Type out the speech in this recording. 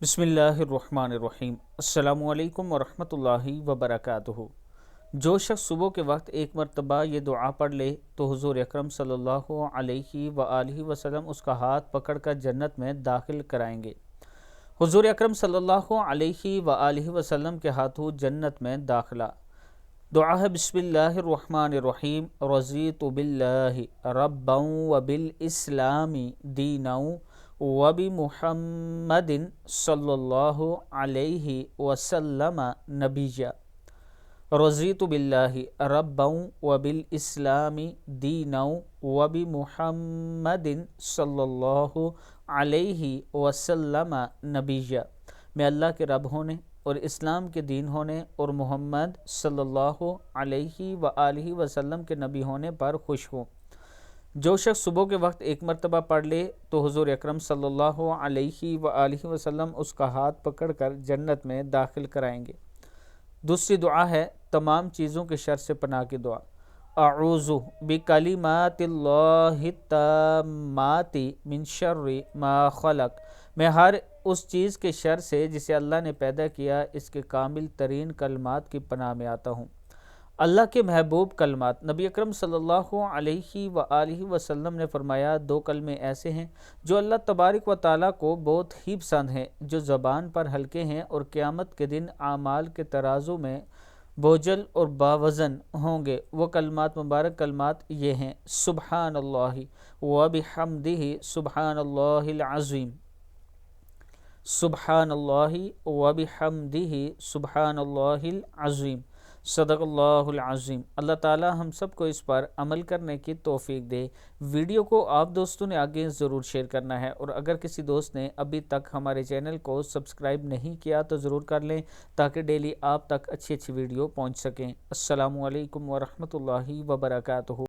بسم اللہ الرحمن الرحیم۔ السلام علیکم ورحمۃ اللہ وبرکاتہ۔ جو شخص صبح کے وقت ایک مرتبہ یہ دعا پڑھ لے تو حضور اکرم صلی اللہ علیہ وآلہ وسلم اس کا ہاتھ پکڑ کر جنت میں داخل کرائیں گے۔ حضور اکرم صلی اللہ علیہ وآلہ وسلم کے ہاتھوں جنت میں داخلہ۔ دعا ہے بسم اللہ الرحمن الرحیم۔ رضیت باللہ ربا وبالاسلام دینا وبمحمد صلی اللہ علیہ وسلم نبیا۔ رضیت باللہ ربا وبالاسلام دینا وبمحمد صلی اللہ علیہ وسلم نبیا۔ میں اللہ کے رب ہونے اور اسلام کے دین ہونے اور محمد صلی اللہ علیہ وآلہ وسلم کے نبی ہونے پر خوش ہوں۔ جو شخص صبح کے وقت ایک مرتبہ پڑھ لے تو حضور اکرم صلی اللہ علیہ وآلہ وسلم اس کا ہاتھ پکڑ کر جنت میں داخل کرائیں گے۔ دوسری دعا ہے تمام چیزوں کے شر سے پناہ کی دعا۔ اعوذ بکلمات اللہ التامات من شر ما خلق۔ میں ہر اس چیز کے شر سے جسے اللہ نے پیدا کیا اس کے کامل ترین کلمات کی پناہ میں آتا ہوں۔ اللہ کے محبوب کلمات۔ نبی اکرم صلی اللہ علیہ وآلہ وسلم نے فرمایا، دو کلمے ایسے ہیں جو اللہ تبارک و تعالیٰ کو بہت ہی پسند ہیں، جو زبان پر ہلکے ہیں اور قیامت کے دن اعمال کے ترازو میں بوجھل اور باوزن ہوں گے۔ وہ کلمات مبارک کلمات یہ ہیں: سبحان اللہ وبحمدہ سبحان اللہ العظیم، سبحان اللہ وبحمدہ سبحان اللہ العظیم، صدق اللہ العظیم۔ اللہ تعالی ہم سب کو اس پر عمل کرنے کی توفیق دے۔ ویڈیو کو آپ دوستوں نے آگے ضرور شیئر کرنا ہے، اور اگر کسی دوست نے ابھی تک ہمارے چینل کو سبسکرائب نہیں کیا تو ضرور کر لیں تاکہ ڈیلی آپ تک اچھی ویڈیو پہنچ سکیں۔ السلام علیکم ورحمۃ اللہ وبرکاتہ۔